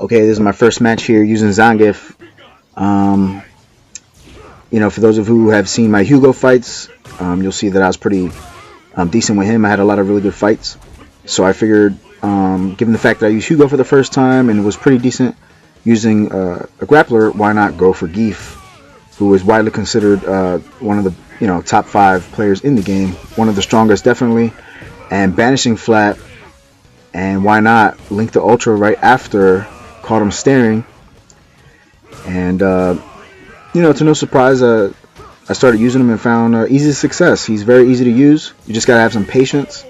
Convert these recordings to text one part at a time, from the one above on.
Okay, this is my first match here using Zangief. Um, for those of you who have seen my Hugo fights, you'll see that I was pretty decent with him. I had a lot of really good fights. So I figured, given the fact that I used Hugo for the first time and was pretty decent using a grappler, why not go for Geef, who is widely considered one of the top 5 players in the game, one of the strongest definitely, and banishing flat. And why not link the Ultra right after? Caught him staring, and to no surprise, I started using him and found easy success. He's very easy to use. You just gotta have some patience.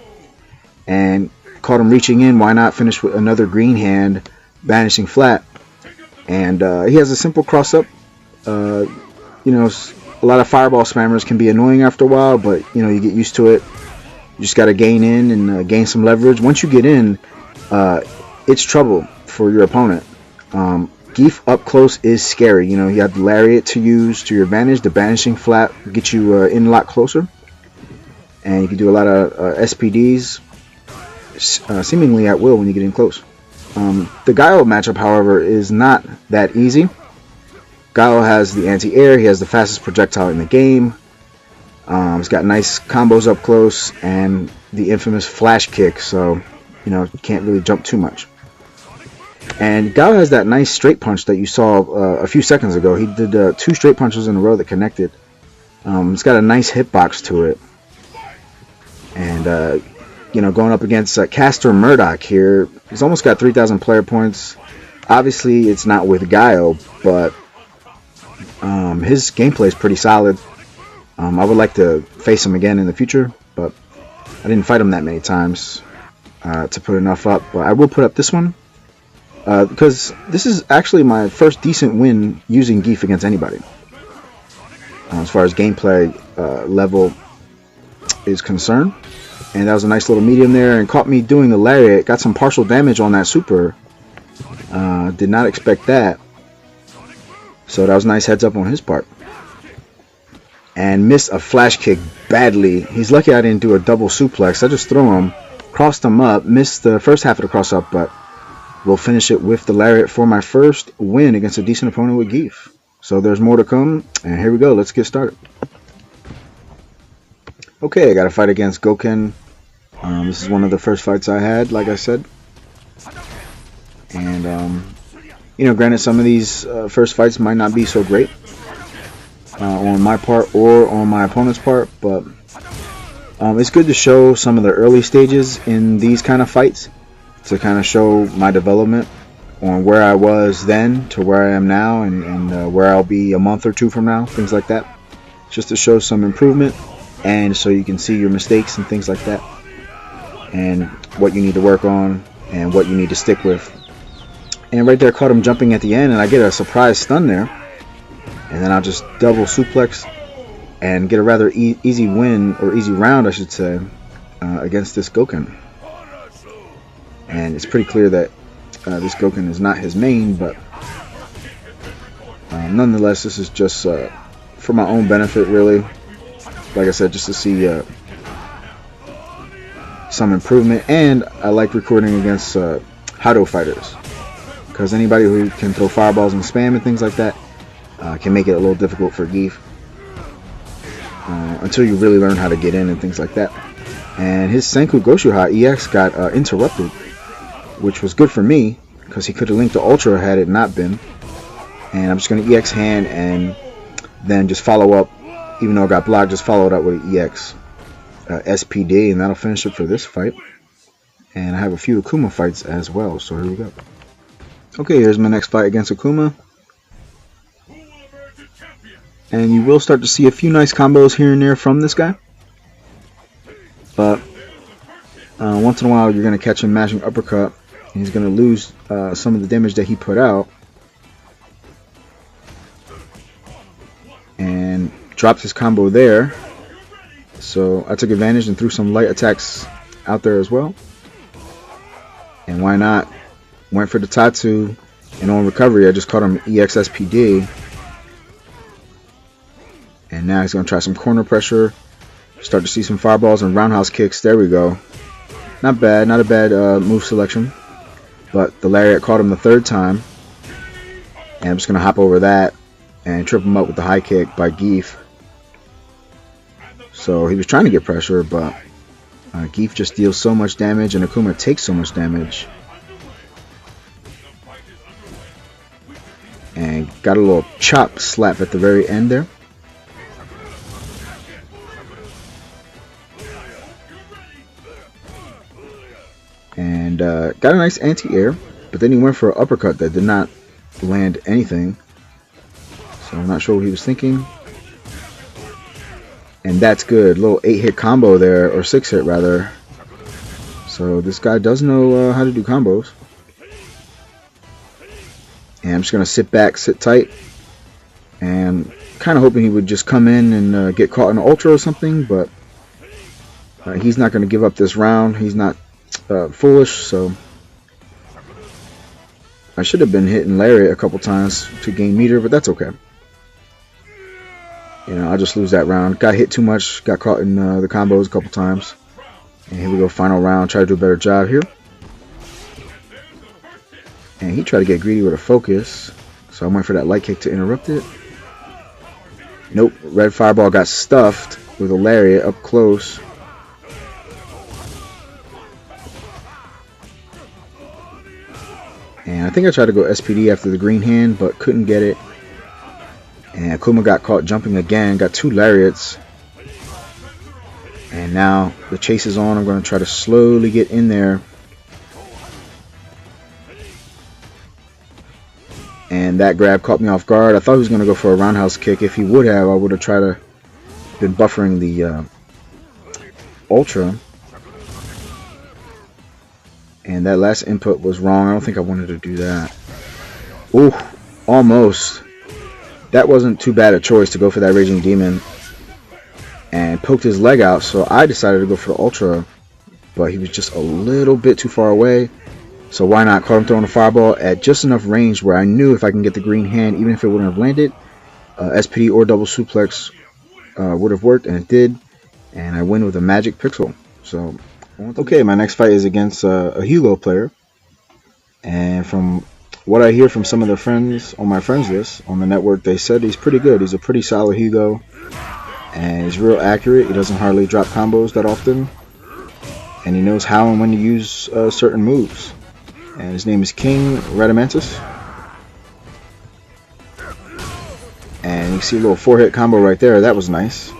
And caught him reaching in. Why not finish with another green hand, banishing flat? And he has a simple cross up. A lot of fireball spammers can be annoying after a while, but you get used to it. You just gotta gain in and gain some leverage. Once you get in, it's trouble for your opponent. Geef up close is scary. You have the lariat to use to your advantage. The banishing flat will get you in a lot closer, and you can do a lot of SPDs seemingly at will when you get in close. The Guile matchup, however, is not that easy. Guile has the anti-air. He has the fastest projectile in the game. He's got nice combos up close and the infamous flash kick, so you can't really jump too much. And Guile has that nice straight punch that you saw a few seconds ago. He did 2 straight punches in a row that connected. It's got a nice hitbox to it. And, going up against Caster Murdoch here, he's almost got 3,000 player points. Obviously, it's not with Guile, but his gameplay is pretty solid. I would like to face him again in the future, but I didn't fight him that many times to put enough up. But I will put up this one. Because this is actually my first decent win using Geef against anybody. As far as gameplay level is concerned. And that was a nice little medium there, and caught me doing the lariat. Got some partial damage on that super. Did not expect that. So that was a nice heads up on his part. And missed a flash kick badly. He's lucky I didn't do a double suplex. I just threw him, crossed him up, missed the first half of the cross up, but we'll finish it with the lariat for my first win against a decent opponent with Geef. So there's more to come, and here we go. Let's get started. Okay, I got a fight against Goken. This is one of the first fights I had, like I said. And, granted, some of these first fights might not be so great on my part or on my opponent's part, but it's good to show some of the early stages in these kind of fights, to kind of show my development on where I was then to where I am now, and where I'll be a month or 2 from now, things like that, just to show some improvement, and so you can see your mistakes and things like that, and what you need to work on and what you need to stick with. And right there, caught him jumping at the end, and I get a surprise stun there, and then I'll just double suplex and get a rather easy win, or easy round I should say, against this Goken. And it's pretty clear that this Goken is not his main, but nonetheless, this is just for my own benefit, really. Like I said, just to see some improvement. And I like recording against Hado fighters, because anybody who can throw fireballs and spam and things like that can make it a little difficult for Geef until you really learn how to get in and things like that. And his Senku Goshuha EX got interrupted, which was good for me, because he could have linked the Ultra had it not been. And I'm just going to EX hand and then just follow up, even though I got blocked, just follow it up with an EX SPD, and that'll finish it for this fight. And I have a few Akuma fights as well, so here we go. Okay, here's my next fight against Akuma. And you will start to see a few nice combos here and there from this guy. But once in a while, you're going to catch him mashing uppercut. And he's going to lose some of the damage that he put out. And dropped his combo there. So I took advantage and threw some light attacks out there as well. And why not? Went for the Tatsu. And on recovery, I just caught him EX SPD. And now he's going to try some corner pressure. Start to see some fireballs and roundhouse kicks. There we go. Not bad. Not a bad move selection. but the lariat caught him the third time. And I'm just going to hop over that and trip him up with the high kick by Zangief. So he was trying to get pressure, but Zangief just deals so much damage and Akuma takes so much damage. And got a little chop slap at the very end there. And got a nice anti-air, but then he went for an uppercut that did not land anything. So I'm not sure what he was thinking. And that's good. Little 8-hit combo there, or 6-hit rather. So this guy does know how to do combos. And I'm just going to sit back, sit tight. And kind of hoping he would just come in and get caught in an ultra or something. But he's not going to give up this round. He's not foolish, so I should have been hitting lariat a couple times to gain meter, but that's okay. You know, I'll just lose that round. Got hit too much, got caught in the combos a couple times. And here we go, final round. Try to do a better job here. And he tried to get greedy with a focus, so I went for that light kick to interrupt it. Nope, red fireball got stuffed with a lariat up close. And I think I tried to go SPD after the green hand, but couldn't get it. And Akuma got caught jumping again, got 2 lariats. And now the chase is on. I'm going to try to slowly get in there. And that grab caught me off guard. I thought he was going to go for a roundhouse kick. If he would have, I would have tried to been buffering the ultra. And that last input was wrong. I don't think I wanted to do that. Ooh, almost. That wasn't too bad a choice to go for that Raging Demon. And poked his leg out, so I decided to go for the Ultra. But he was just a little bit too far away. So why not? Caught him throwing a fireball at just enough range where I knew if I can get the green hand, even if it wouldn't have landed, SPD or double suplex would have worked, and it did. And I win with a magic pixel. So okay, my next fight is against a Hugo player, and from what I hear from some of the friends on my friends list on the network, they said he's pretty good. He's a pretty solid Hugo, and he's real accurate. He doesn't hardly drop combos that often, and he knows how and when to use certain moves. And his name is King Radamantis, and you see a little 4-hit combo right there. That was nice.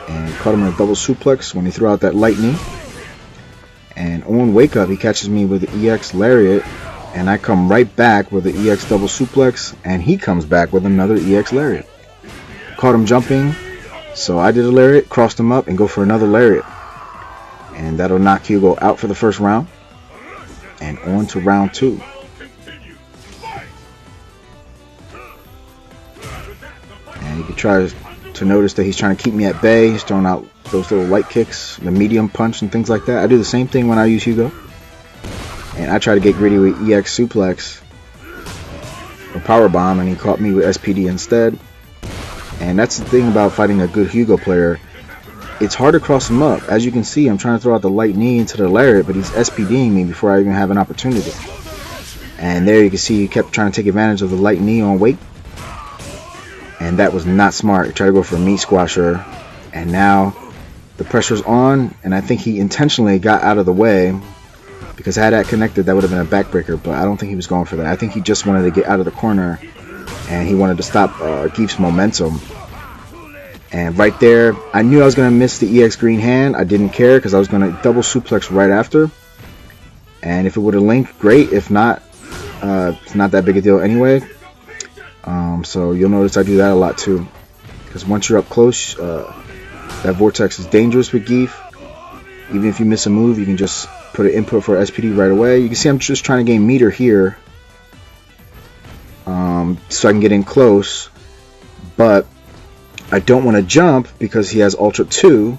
And caught him in a double suplex when he threw out that light knee. And on wake up, he catches me with the EX lariat, and I come right back with the EX double suplex, and he comes back with another EX lariat. Caught him jumping, so I did a lariat, crossed him up, and go for another lariat. And that'll knock Hugo out for the first round. And on to round 2. And you can try to notice that he's trying to keep me at bay. He's throwing out those little light kicks, the medium punch and things like that. I do the same thing when I use Hugo. And I try to get greedy with EX suplex or power bomb, and he caught me with SPD instead. And that's the thing about fighting a good Hugo player. It's hard to cross him up. As you can see, I'm trying to throw out the light knee into the lariat, but he's SPDing me before I even have an opportunity. And there you can see he kept trying to take advantage of the light knee on weight. And that was not smart. He tried to go for a meat squasher. And now the pressure's on, and I think he intentionally got out of the way, because had that connected, that would have been a backbreaker, but I don't think he was going for that. I think he just wanted to get out of the corner, and he wanted to stop Zangief's momentum. And right there, I knew I was going to miss the EX green hand. I didn't care, because I was going to double suplex right after. And if it would have linked, great. If not, it's not that big a deal anyway. So you'll notice I do that a lot too, because once you're up close, that vortex is dangerous with Zangief. Even if you miss a move, you can just put an input for SPD right away. You can see I'm just trying to gain meter here, so I can get in close, but I don't want to jump because he has Ultra 2,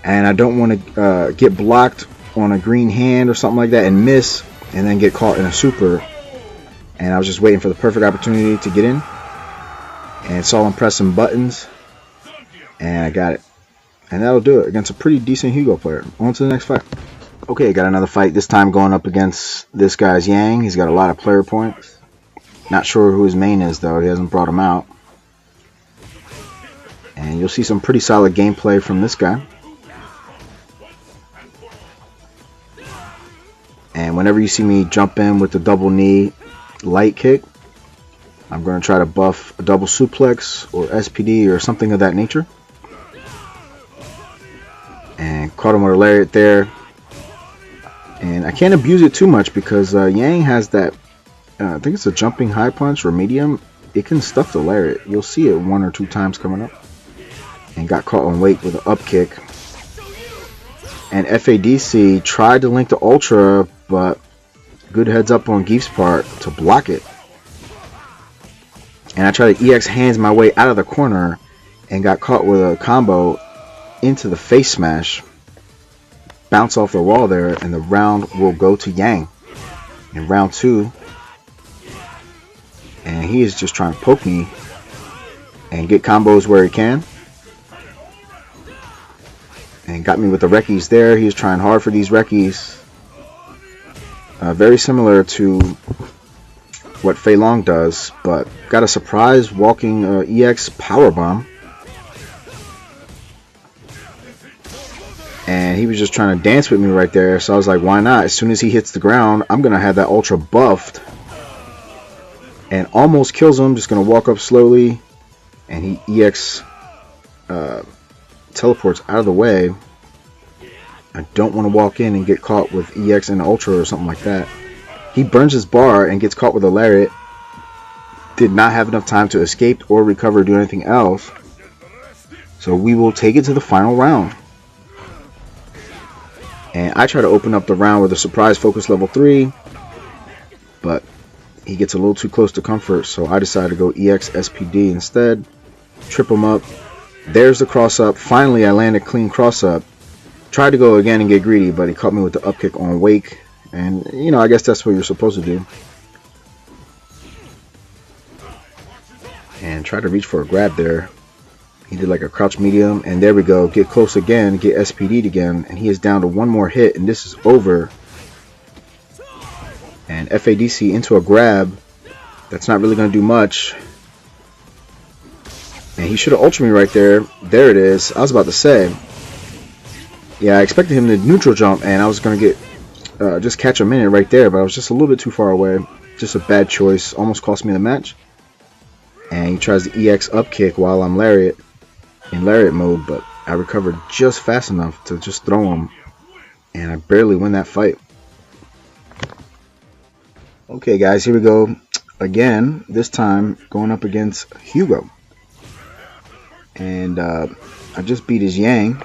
and I don't want to get blocked on a green hand or something like that and miss, and then get caught in a super. And I was just waiting for the perfect opportunity to get in, and it's all I'm pressing buttons, and I got it. And that'll do it against a pretty decent Hugo player. On to the next fight. Okay, got another fight, this time going up against this guy's Yang. He's got a lot of player points. Not sure who his main is though, he hasn't brought him out. And you'll see some pretty solid gameplay from this guy. And whenever you see me jump in with the double knee light kick, I'm going to try to buff a double suplex or SPD or something of that nature. And caught him with a lariat there. And I can't abuse it too much because Yang has that, I think it's a jumping high punch or medium. It can stuff the lariat. You'll see it 1 or 2 times coming up. And got caught on weight with an up kick. And FADC tried to link the Ultra, but good heads up on Geef's part to block it. And I tried to EX hands my way out of the corner and got caught with a combo into the face smash. Bounce off the wall there, and the round will go to Yang in round 2. And he is just trying to poke me and get combos where he can. And got me with the Rekis there. He was trying hard for these Rekis. Very similar to what Fei Long does, but got a surprise walking EX powerbomb. And he was just trying to dance with me right there. So I was like, why not? As soon as he hits the ground, I'm going to have that Ultra buffed. And almost kills him. Just going to walk up slowly. And he EX teleports out of the way. I don't want to walk in and get caught with EX and Ultra or something like that. He burns his bar and gets caught with a lariat. Did not have enough time to escape or recover or do anything else. So we will take it to the final round. And I try to open up the round with a surprise focus level 3. But he gets a little too close to comfort. So I decided to go EX SPD instead. Trip him up. There's the cross up. Finally I land a clean cross up. Tried to go again and get greedy, but he caught me with the up kick on wake. And, you know, I guess that's what you're supposed to do. And try to reach for a grab there. He did like a crouch medium, and there we go. Get close again, get SPD'd again, and he is down to 1 more hit, and this is over. And FADC into a grab. That's not really going to do much. And he should have ultra me right there. There it is. I was about to say. Yeah, I expected him to neutral jump, and I was going to get just catch a minute right there, but I was just a little bit too far away. Just a bad choice. Almost cost me the match. And he tries the EX up kick while I'm in lariat mode, but I recovered just fast enough to just throw him, and I barely win that fight. Okay guys, here we go again, this time going up against Hugo. And I just beat his Yang,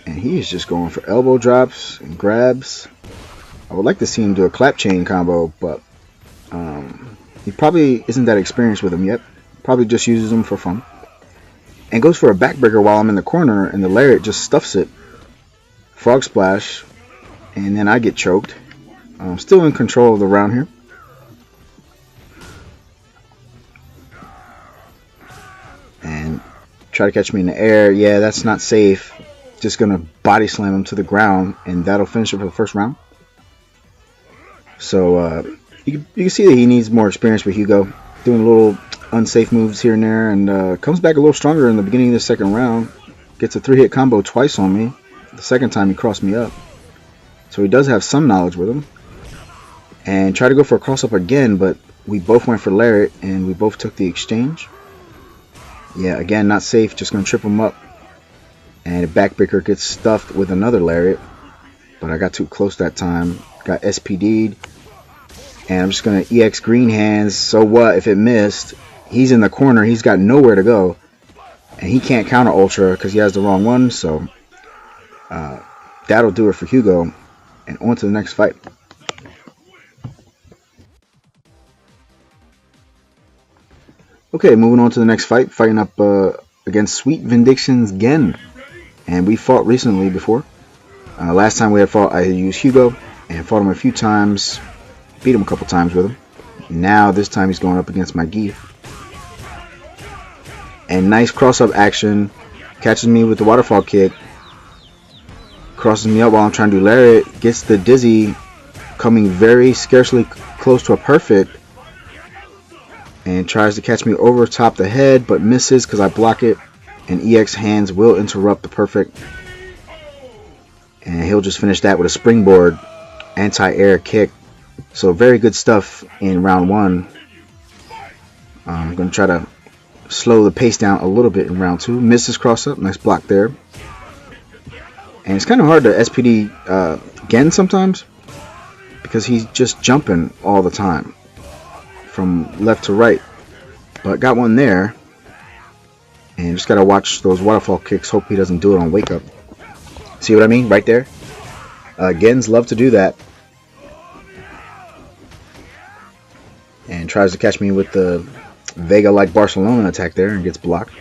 and he is just going for elbow drops and grabs. I would like to see him do a clap chain combo, but he probably isn't that experienced with him yet. Probably just uses them for fun. And goes for a backbreaker while I'm in the corner, and the lariat just stuffs it. Frog splash, and then I get choked. I'm still in control of the round here. And try to catch me in the air. Yeah, that's not safe. Just gonna body slam him to the ground, and that'll finish it for the first round. So you can see that he needs more experience with Hugo, doing little unsafe moves here and there, and comes back a little stronger in the beginning of the second round. Gets a 3-hit combo twice on me. The second time he crossed me up. So he does have some knowledge with him. And tried to go for a cross up again, but we both went for lariat, and we both took the exchange. Yeah, again, not safe. Just going to trip him up. And a backbreaker gets stuffed with another lariat. But I got too close that time. Got SPD'd. And I'm just going to EX green hands. So what if it missed? He's in the corner. He's got nowhere to go. And he can't counter ultra because he has the wrong one. So that'll do it for Hugo. And on to the next fight. Okay, moving on to the next fight. Fighting up against Sweet Vindiction's Gen. And we fought recently before. Last time we had fought, I had used Hugo. And fought him a few times. Beat him a couple times with him. Now this time he's going up against my Geef. And nice cross-up action. Catches me with the waterfall kick. Crosses me up while I'm trying to do lariat. Gets the dizzy, coming very scarcely close to a perfect. And tries to catch me over top the head, but misses because I block it. And EX hands will interrupt the perfect. And he'll just finish that with a springboard anti-air kick. So very good stuff in round 1. I'm going to try to slow the pace down a little bit in round 2. Misses cross up. Nice block there. And it's kind of hard to SPD Gen sometimes, because he's just jumping all the time from left to right. But got one there. And just got to watch those waterfall kicks. Hope he doesn't do it on wake up. See what I mean? Right there. Gens love to do that. And tries to catch me with the Vega-like Barcelona attack there and gets blocked.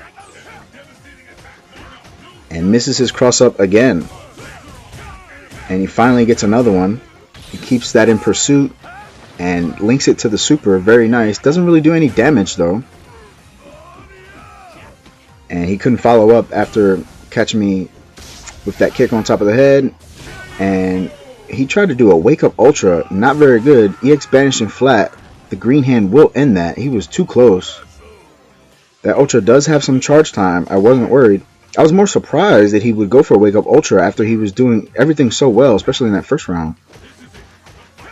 And misses his cross-up again. And he finally gets another one. He keeps that in pursuit and links it to the super. Very nice. Doesn't really do any damage though. And he couldn't follow up after catching me with that kick on top of the head. And he tried to do a wake up ultra. Not very good. EX banishing flat. The green hand will end that. He was too close. That ultra does have some charge time. I wasn't worried. I was more surprised that he would go for a wake up ultra after he was doing everything so well, especially in that first round.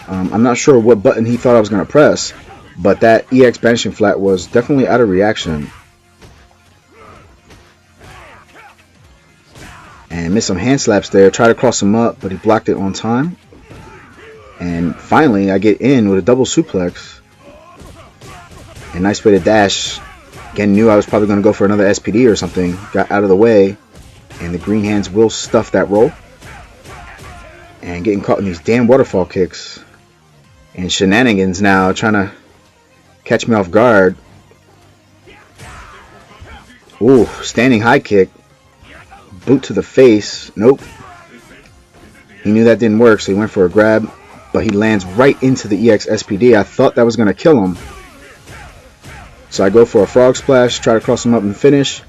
I'm not sure what button he thought I was going to press, but that EX banishing flat was definitely out of reaction. And missed some hand slaps there. Tried to cross him up, but he blocked it on time. And finally, I get in with a double suplex. And nice way to dash. Again, knew I was probably going to go for another SPD or something. Got out of the way. And the green hands will stuff that roll. And getting caught in these damn waterfall kicks. And shenanigans now, trying to catch me off guard. Ooh, standing high kick. Boot to the face. Nope. He knew that didn't work, so he went for a grab. But he lands right into the EX SPD. I thought that was going to kill him. So I go for a frog splash, try to cross him up and finish.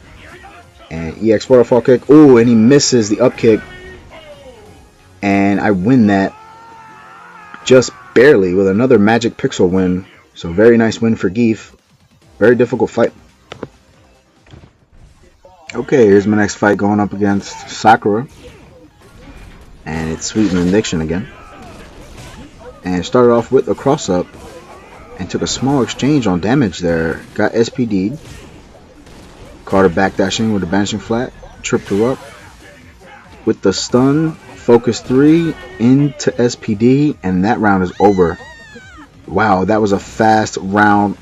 And EX waterfall kick. Ooh, and he misses the up kick. And I win that just barely with another Magic Pixel win. So very nice win for Geef. Very difficult fight. Okay, here's my next fight going up against Sakura. And it's Sweet Benediction again. And started off with a cross up. And took a small exchange on damage there. Got SPD'd. Caught her backdashing with a banishing flat. Tripped her up. With the stun. Focus 3 into SPD. And that round is over. Wow, that was a fast round.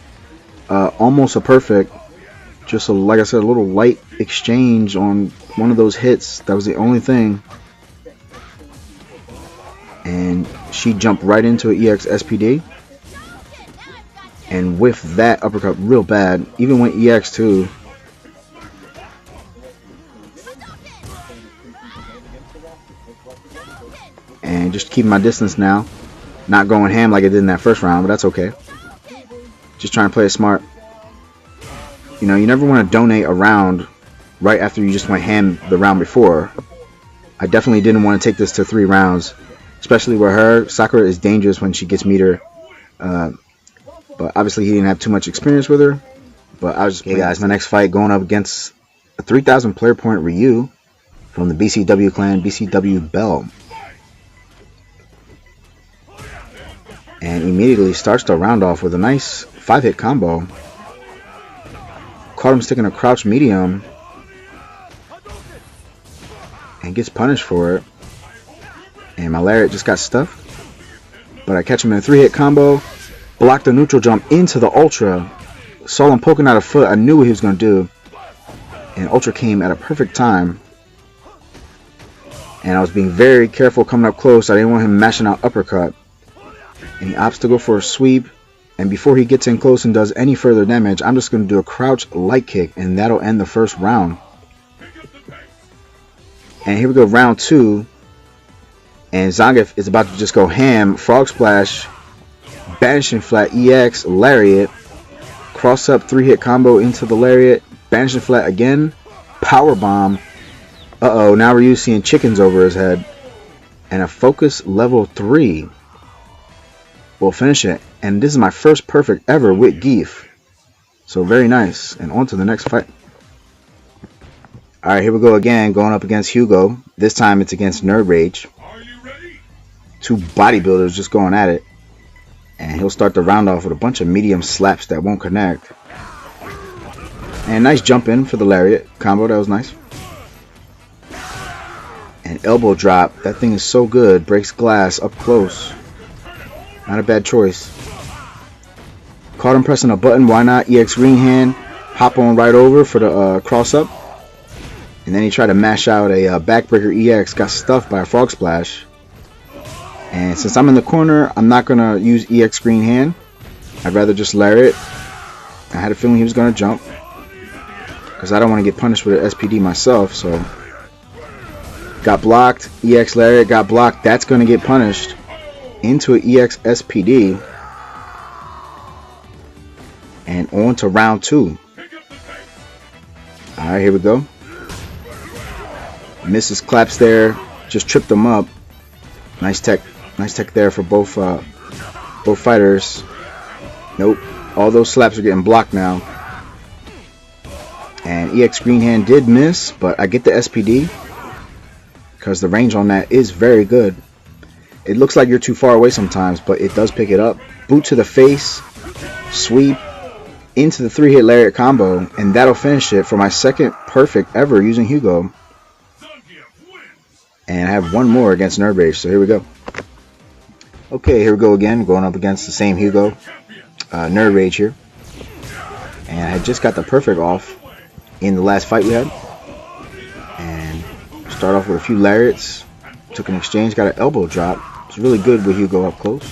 Almost a perfect. Just, like I said, a little light exchange on one of those hits. That was the only thing. And she jumped right into an EX SPD. And whiffed that uppercut real bad. Even went EX too. And just keeping my distance now. Not going ham like I did in that first round, but that's okay. Just trying to play it smart. You know, you never want to donate a round right after you just went ham the round before. I definitely didn't want to take this to 3 rounds. Especially with her. Sakura is dangerous when she gets meter. But obviously he didn't have too much experience with her. But I was just okay, guys, my next fight going up against a 3,000 player point Ryu from the BCW clan, BCW Bell. And immediately starts the round off with a nice 5-hit combo. Caught him sticking a crouch medium. And gets punished for it. And my lariat just got stuffed. But I catch him in a 3-hit combo. Blocked the neutral jump into the ultra. Saw him poking out a foot. I knew what he was going to do. And ultra came at a perfect time. And I was being very careful coming up close. I didn't want him mashing out uppercut. And he opts to go for a sweep. And before he gets in close and does any further damage, I'm just going to do a crouch light kick. And that'll end the first round. And here we go, round 2. And Zangief is about to just go ham. Frog splash. Banishing flat EX. Lariat. Cross up 3-hit combo into the lariat. Banishing flat again. Power bomb. Uh-oh, now Ryu's seeing chickens over his head. and a focus level 3 will finish it. And this is my first perfect ever with Zangief. So very nice. And on to the next fight. Alright, here we go again, going up against Hugo. This time it's against Nerd Rage. Two bodybuilders just going at it. And he'll start the round off with a bunch of medium slaps that won't connect. And nice jump in for the lariat combo, that was nice. And elbow drop, that thing is so good, breaks glass up close. Not a bad choice. Caught him pressing a button, why not? EX green hand, hop on right over for the cross up. And then he tried to mash out a backbreaker EX, got stuffed by a frog splash. And since I'm in the corner, I'm not going to use EX green hand. I'd rather just lariat. I had a feeling he was going to jump, because I don't want to get punished with an SPD myself. So got blocked, EX lariat got blocked. That's going to get punished into an EX SPD. And on to round 2. Alright, here we go. Misses claps there, just tripped him up. Nice tech there for both fighters. Nope, all those slaps are getting blocked now. And EX green hand did miss, but I get the SPD because the range on that is very good. It looks like you're too far away sometimes, but it does pick it up. Boot to the face, sweep into the 3-hit lariat combo, and that'll finish it for my second perfect ever using Hugo. And I have one more against Nerd Rage, so here we go. Okay, here we go again, going up against the same Hugo, Nerd Rage here. And I had just got the perfect off in the last fight we had. And start off with a few lariats, took an exchange, got an elbow drop. It's really good with Hugo up close.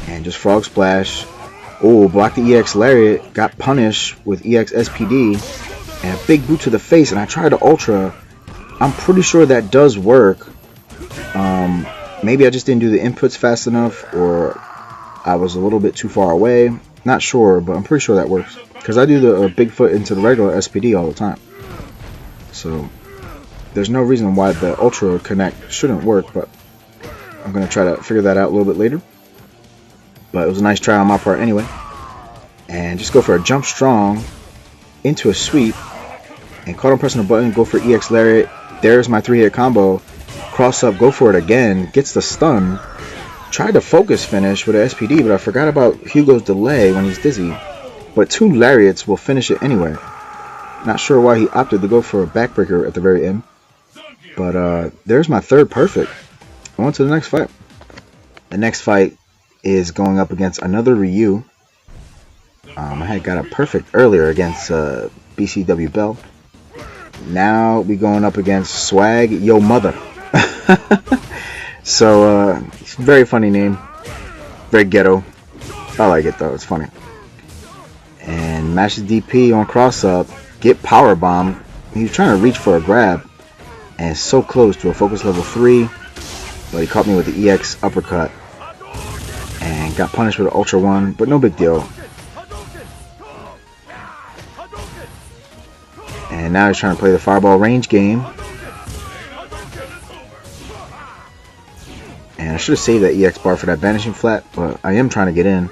And just frog splash. Oh, blocked the EX lariat, got punished with EX SPD, and a big boot to the face, and I tried to ultra. I'm pretty sure that does work. Maybe I just didn't do the inputs fast enough, or I was a little bit too far away. Not sure, but I'm pretty sure that works. Because I do the Bigfoot into the regular SPD all the time. So there's no reason why the Ultra Connect shouldn't work, but I'm going to try to figure that out a little bit later. But it was a nice try on my part anyway. And just go for a jump strong into a sweep. And caught him pressing a button, go for EX lariat. There's my 3-hit combo. Cross up, go for it again. Gets the stun. Tried to focus finish with an SPD, but I forgot about Hugo's delay when he's dizzy. But 2 lariats will finish it anyway. Not sure why he opted to go for a backbreaker at the very end. But there's my third perfect. On to the next fight. The next fight is going up against another Ryu. I had got a perfect earlier against BCW Bell. Now we going up against Swag Yo Mother. So very funny name, very ghetto. I like it though, it's funny. And mashes DP on cross up, get power bomb. He was trying to reach for a grab, and so close to a focus level 3, but he caught me with the EX uppercut and got punished with an Ultra 1, but no big deal. And now he's trying to play the fireball range game. And I should have saved that EX bar for that banishing flat, but I am trying to get in.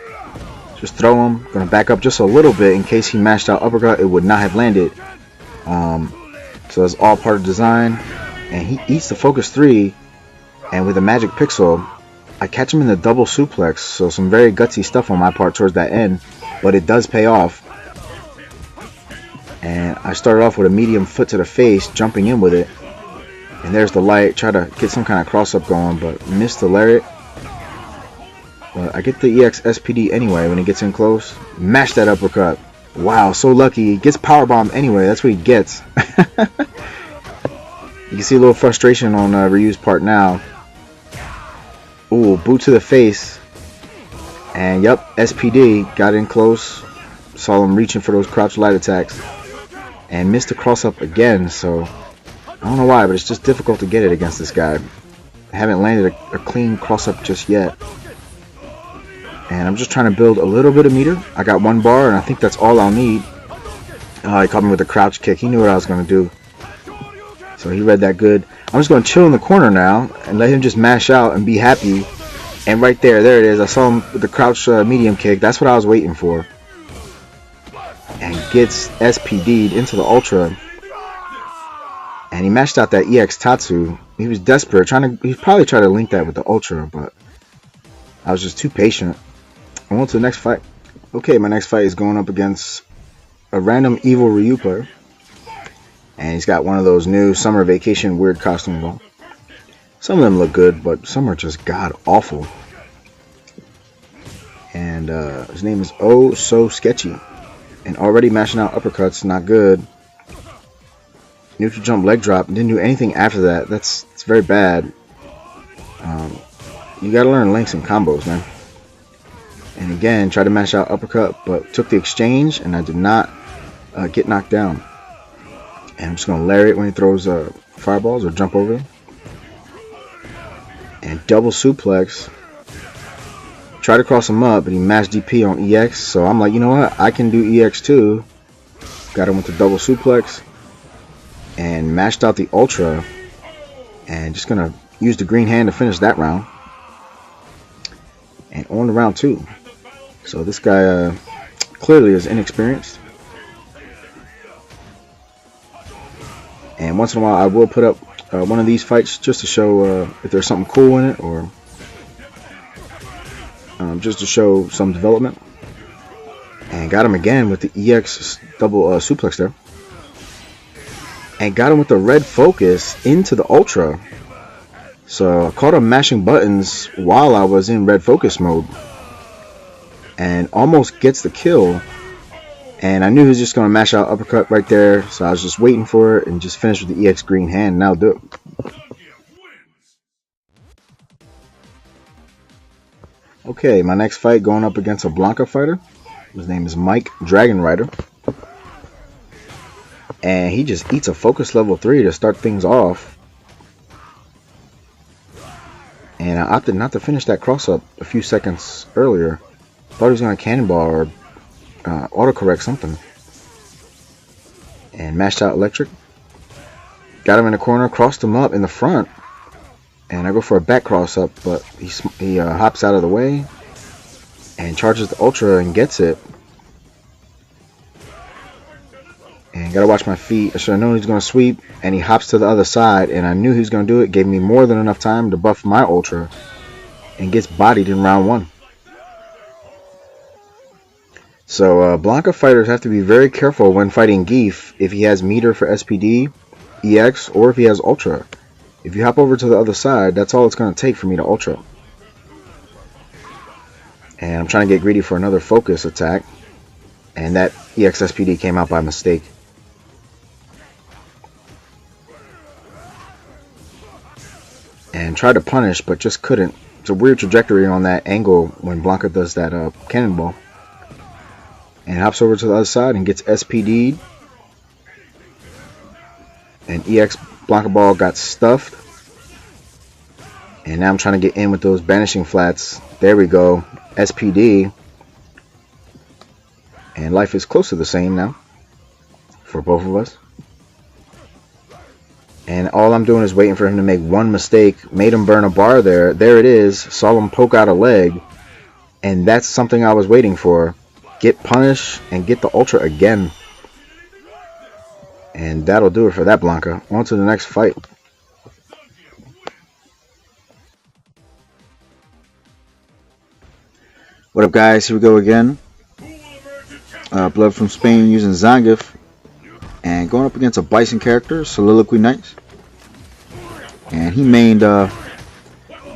Just throw him. Gonna back up just a little bit in case he mashed out uppercut. It would not have landed. So that's all part of design. And he eats the focus 3. And with a magic pixel, I catch him in the double suplex. So some very gutsy stuff on my part towards that end. But it does pay off. And I started off with a medium foot to the face, jumping in with it. And there's the light. Try to get some kind of cross up going, but missed the lariat. But I get the EX SPD anyway when he gets in close. Mash that uppercut. Wow, so lucky. He gets powerbomb anyway. That's what he gets. You can see a little frustration on Ryu's part now. Ooh, boot to the face. And yep, SPD got in close. Saw him reaching for those crouch light attacks. And missed the cross up again, so I don't know why, but it's just difficult to get it against this guy. I haven't landed a clean cross up just yet. And I'm just trying to build a little bit of meter. I got 1 bar, and I think that's all I'll need. He caught me with a crouch kick. He knew what I was going to do. So he read that good. I'm just going to chill in the corner now and let him just mash out and be happy. And right there it is. I saw him with the crouch medium kick. That's what I was waiting for. And gets SPD'd into the Ultra. And he mashed out that EX Tatsu. He was desperate. He probably tried to link that with the Ultra, but I was just too patient. I went to the next fight. Okay, my next fight is going up against a random evil Ryu player. And he's got one of those new summer vacation weird costumes on. Some of them look good, but some are just god awful. And his name is Oh So Sketchy. And already mashing out uppercuts, not good. Neutral jump leg drop, didn't do anything after that. It's very bad. You gotta learn links and combos, man. And again, tried to mash out uppercut, but took the exchange, and I did not get knocked down. And I'm just gonna lariat when he throws fireballs or jump over them. And double suplex. Tried to cross him up, but he mashed DP on EX. So I'm like, you know what? I can do EX too. Got him with the double suplex. And mashed out the Ultra. And just going to use the green hand to finish that round. And on to round 2. So this guy clearly is inexperienced. And once in a while I will put up one of these fights just to show if there's something cool in it, or just to show some development. And got him again with the EX double suplex there. And got him with the red focus into the Ultra. So I caught him mashing buttons while I was in red focus mode. And almost gets the kill. And I knew he was just going to mash out uppercut right there. So I was just waiting for it and just finish with the EX green hand. And that'll do it. Okay, my next fight going up against a Blanca fighter. His name is Mike Dragon Rider. And he just eats a focus level 3 to start things off. And I opted not to finish that cross up a few seconds earlier. Thought he was going to cannonball or autocorrect something. And mashed out electric. Got him in the corner, crossed him up in the front. And I go for a back cross up, but he hops out of the way. And charges the Ultra and gets it. And gotta watch my feet. I should have known he was going to sweep. And he hops to the other side. And I knew he was going to do it. Gave me more than enough time to buff my Ultra. And gets bodied in round 1. So Blanca fighters have to be very careful when fighting Zangief if he has meter for SPD, EX, or if he has Ultra. If you hop over to the other side, that's all it's going to take for me to Ultra. And I'm trying to get greedy for another focus attack. And that EX SPD came out by mistake. And tried to punish, but just couldn't. It's a weird trajectory on that angle when Blanca does that cannonball. And hops over to the other side and gets SPD'd. And EX Blanca ball got stuffed. And now I'm trying to get in with those banishing flats. There we go. SPD. And life is close to the same now. For both of us. And all I'm doing is waiting for him to make one mistake. Made him burn a bar there. There it is. Saw him poke out a leg. And that's something I was waiting for. Get punished and get the Ultra again. And that'll do it for that Blanca. On to the next fight. What up, guys? Here we go again. Blood from Spain using Zangief. And going up against a Bison character, Soliloquy Knights. And he mained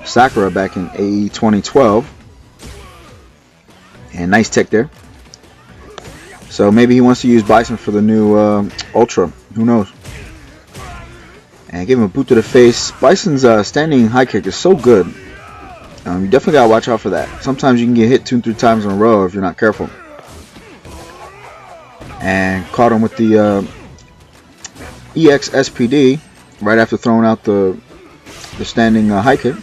Sakura back in AE 2012. And nice tech there. So maybe he wants to use Bison for the new Ultra. Who knows? And give him a boot to the face. Bison's standing high kick is so good. You definitely gotta watch out for that. Sometimes you can get hit 2-3 times in a row if you're not careful. And caught him with the EX SPD right after throwing out the standing high kick.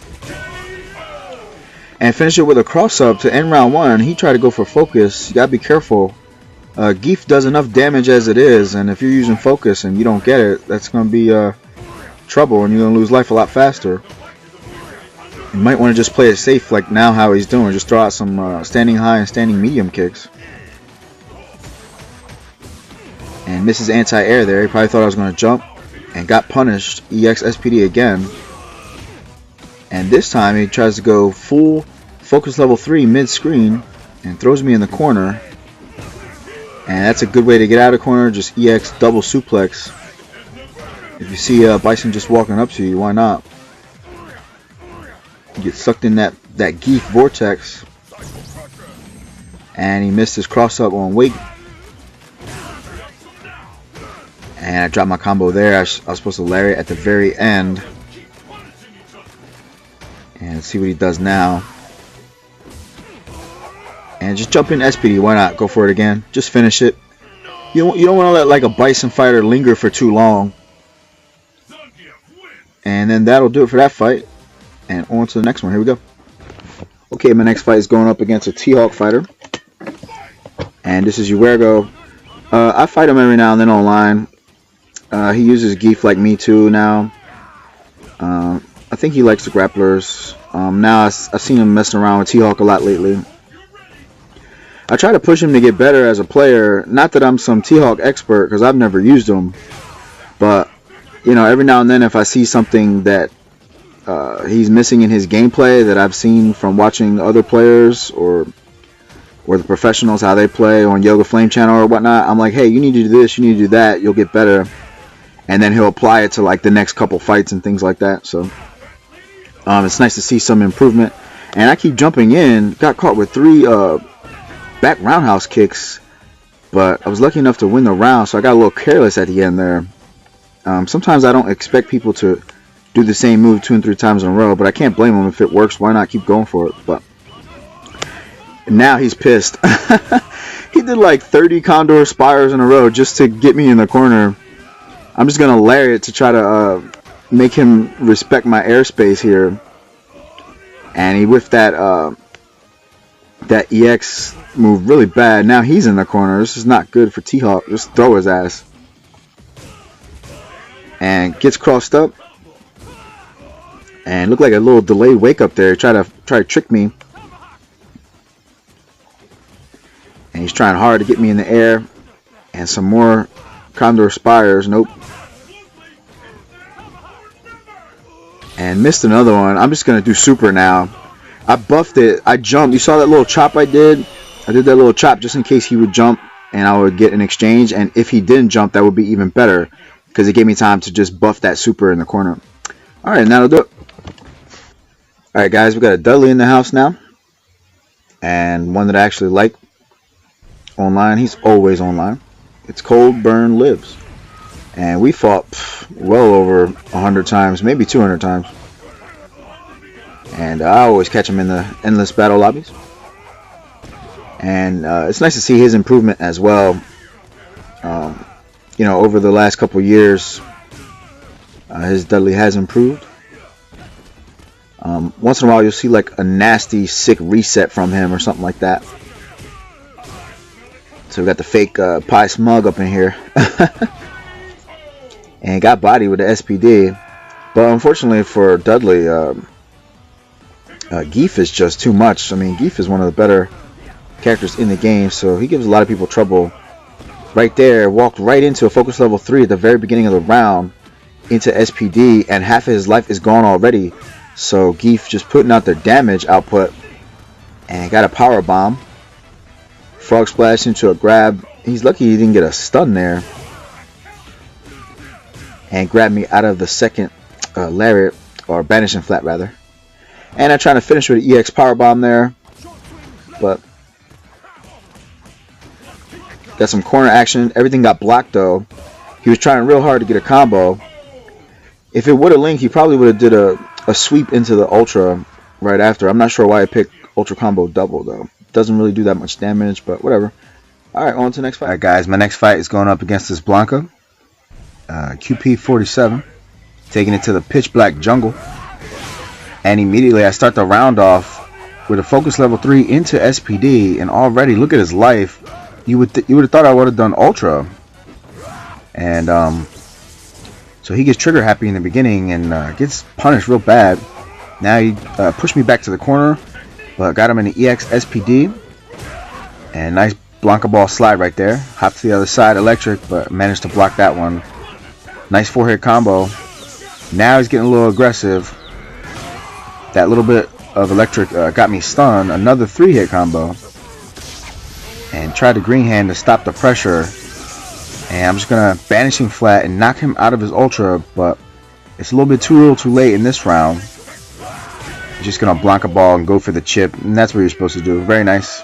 And finish it with a cross up to end round 1. He tried to go for focus. You gotta be careful. Zangief does enough damage as it is, and if you're using focus and you don't get it, that's gonna be trouble and you're going to lose life a lot faster. You might want to just play it safe like now how he's doing. Just throw out some standing high and standing medium kicks. And misses anti-air there. He probably thought I was going to jump and got punished. EX SPD again. And this time he tries to go full focus level 3 mid-screen and throws me in the corner. And that's a good way to get out of the corner. Just EX double suplex. If you see Bison just walking up to you, why not? You get sucked in that Zangief vortex. And he missed his cross up on Wake. And I dropped my combo there. I was supposed to lariat at the very end. And let's see what he does now. And just jump in SPD. Why not? Go for it again. Just finish it. You don't want to let like a Bison fighter linger for too long. And then that'll do it for that fight. And on to the next one. Here we go. Okay, my next fight is going up against a T-Hawk fighter. And this is Uergo. I fight him every now and then online. He uses Zangief like me too now. I think he likes the grapplers. Now I've seen him messing around with T-Hawk a lot lately. I try to push him to get better as a player. Not that I'm some T-Hawk expert, because I've never used him. But, you know, every now and then if I see something that he's missing in his gameplay that I've seen from watching other players or the professionals, how they play on Yoga Flame channel or whatnot, I'm like, hey, you need to do this, you need to do that, you'll get better. And then he'll apply it to like the next couple fights and things like that. So it's nice to see some improvement. And I keep jumping in. Got caught with 3 back roundhouse kicks, but I was lucky enough to win the round, so I got a little careless at the end there. Sometimes I don't expect people to do the same move 2 and 3 times in a row, but I can't blame them. If it works, why not keep going for it? But now he's pissed. He did like 30 Condor Spires in a row just to get me in the corner. I'm just gonna lariat to try to make him respect my airspace here. And he whiffed that EX move really bad. Now he's in the corner. This is not good for T-Hawk. Just throw his ass. And gets crossed up. And looked like a little delayed wake up there. Try to trick me. And he's trying hard to get me in the air. And some more Condor Spires. Nope. And missed another one. I'm just going to do super now. I buffed it. I jumped. You saw that little chop I did? I did that little chop just in case he would jump and I would get an exchange. And if he didn't jump, that would be even better because it gave me time to just buff that super in the corner. Alright, and that'll do it. Alright, guys. We got a Dudley in the house now. And one that I actually like online. He's always online. It's Cold Burn Lives. And we fought well over 100 times, maybe 200 times. And I always catch him in the endless battle lobbies. And it's nice to see his improvement as well. You know, over the last couple years, his Dudley has improved. Once in a while, you'll see like a nasty, sick reset from him or something like that. So we got the fake Pie Smug up in here. And got bodied with the SPD. But unfortunately for Dudley, Zangief is just too much. I mean, Zangief is one of the better characters in the game, so he gives a lot of people trouble. Right there, walked right into a focus level 3 at the very beginning of the round into SPD, and half of his life is gone already. So Zangief just putting out their damage output and got a power bomb. Frog splash into a grab. He's lucky he didn't get a stun there. And grabbed me out of the second lariat, or banishing flat rather. And I'm trying to finish with an EX powerbomb there. But got some corner action. Everything got blocked though. He was trying real hard to get a combo. If it would have linked, he probably would have did a sweep into the Ultra right after. I'm not sure why I picked Ultra Combo Double though. Doesn't really do that much damage, but whatever. Alright, on to the next fight. Alright guys, my next fight is going up against this Blanca. QP47. Taking it to the pitch black jungle. And immediately I start the round off with a focus level 3 into SPD. And already, look at his life. You would have thought I would have done Ultra. And So he gets trigger happy in the beginning and gets punished real bad. Now he pushed me back to the corner, but got him in the EX SPD. And nice Blanca ball slide right there. Hop to the other side, electric, but managed to block that one. Nice 4-hit combo. Now he's getting a little aggressive. That little bit of electric got me stunned. Another 3-hit combo. And tried to green hand to stop the pressure. And I'm just going to banish him flat and knock him out of his ultra, but it's a little bit too little too late in this round. He's just going to Blanca ball and go for the chip, and that's what you're supposed to do. Very nice.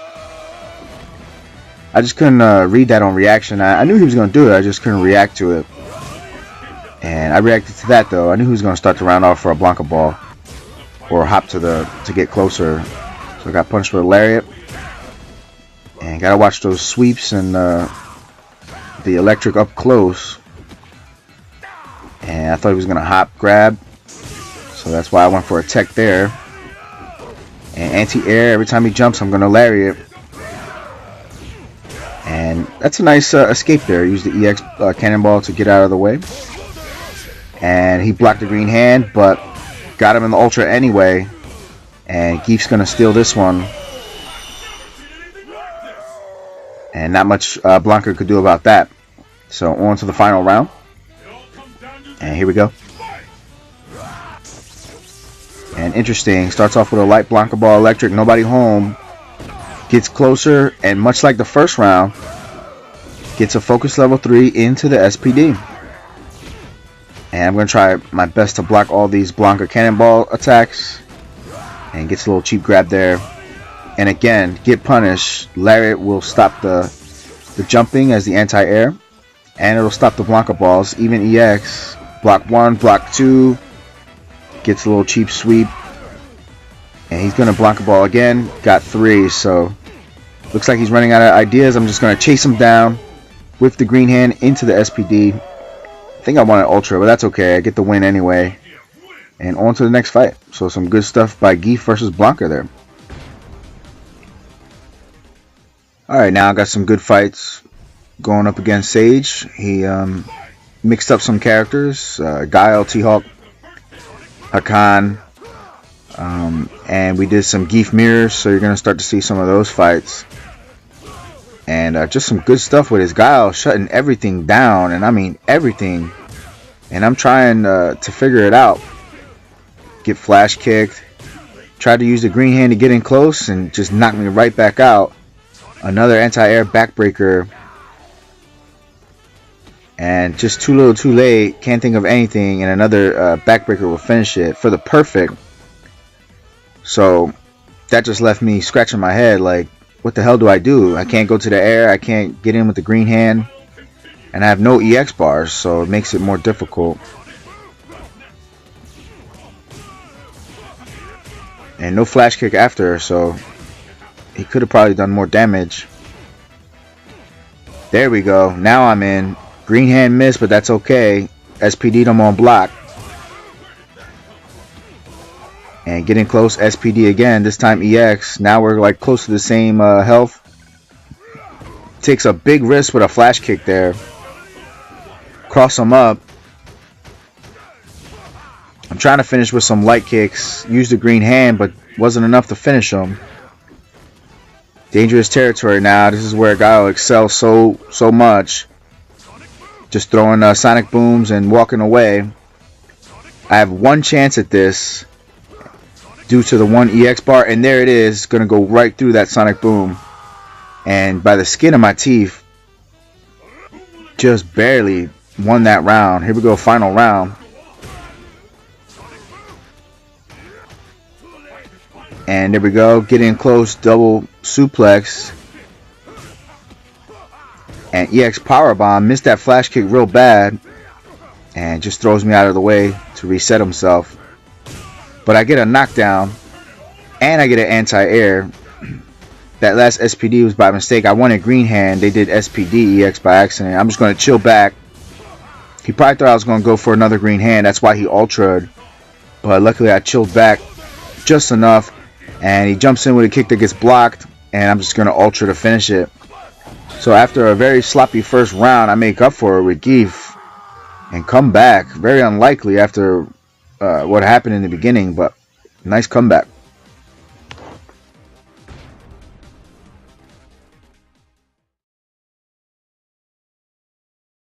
I just couldn't read that on reaction. I knew he was going to do it, I just couldn't react to it. And I reacted to that though. I knew he was going to start the round off for a Blanca ball. Or hop to get closer. So I got punched with a lariat. And gotta watch those sweeps and the electric up close. And I thought he was gonna hop grab, so that's why I went for a tech there. And anti-air, every time he jumps I'm gonna lariat. And that's a nice escape there. Use the EX cannonball to get out of the way. And he blocked the green hand, but got him in the ultra anyway. And Geef's gonna steal this one. And not much Blanca could do about that. So on to the final round. And here we go. And interesting. Starts off with a light Blanca ball electric. Nobody home. Gets closer. And much like the first round, gets a focus level 3 into the SPD. And I'm going to try my best to block all these Blanca cannonball attacks. And gets a little cheap grab there. And again, get punished. Lariat will stop the jumping as the anti-air. And it'll stop the Blanca balls. Even EX. Block 1, block 2. Gets a little cheap sweep. And he's going to Blanca ball again. Got 3. So looks like he's running out of ideas. I'm just going to chase him down with the green hand into the SPD. I think I wanted ultra, but that's okay. I get the win anyway. And on to the next fight. So some good stuff by Geef versus Blanca there. Alright, now I got some good fights going up against Sage. He mixed up some characters. Guile, T-Hawk, Hakan. And we did some Geef mirrors, so you're going to start to see some of those fights. And just some good stuff with his Guile, shutting everything down. And I mean everything. And I'm trying to figure it out. Get flash kicked. Tried to use the green hand to get in close and just knocked me right back out. Another anti-air backbreaker. And just too little too late. Can't think of anything. And another backbreaker will finish it for the perfect. So that just left me scratching my head like, what the hell do I do? I can't go to the air. I can't get in with the green hand. And I have no EX bars, so it makes it more difficult. And no flash kick after, so he could have probably done more damage. There we go. Now I'm in. Green hand missed, but that's okay. SPD'd him on block. And getting close, SPD again. This time EX. Now we're like close to the same health. Takes a big risk with a flash kick there. Cross him up. I'm trying to finish with some light kicks. Use the green hand, but wasn't enough to finish him. Dangerous territory now. This is where Guile excels so much. Just throwing sonic booms and walking away. I have one chance at this due to the one EX bar, and there it is. Gonna go right through that sonic boom, and by the skin of my teeth, just barely won that round. Here we go, final round. And there we go, getting close, double suplex. And EX powerbomb, missed that flash kick real bad. And just throws me out of the way to reset himself. But I get a knockdown. And I get an anti-air. That last SPD was by mistake. I wanted green hand. They did SPD EX by accident. I'm just going to chill back. He probably thought I was going to go for another green hand. That's why he ultra'd. But luckily I chilled back just enough. And he jumps in with a kick that gets blocked. And I'm just going to ultra to finish it. So after a very sloppy first round, I make up for it with Geef. and come back. Very unlikely after what happened in the beginning, but nice comeback.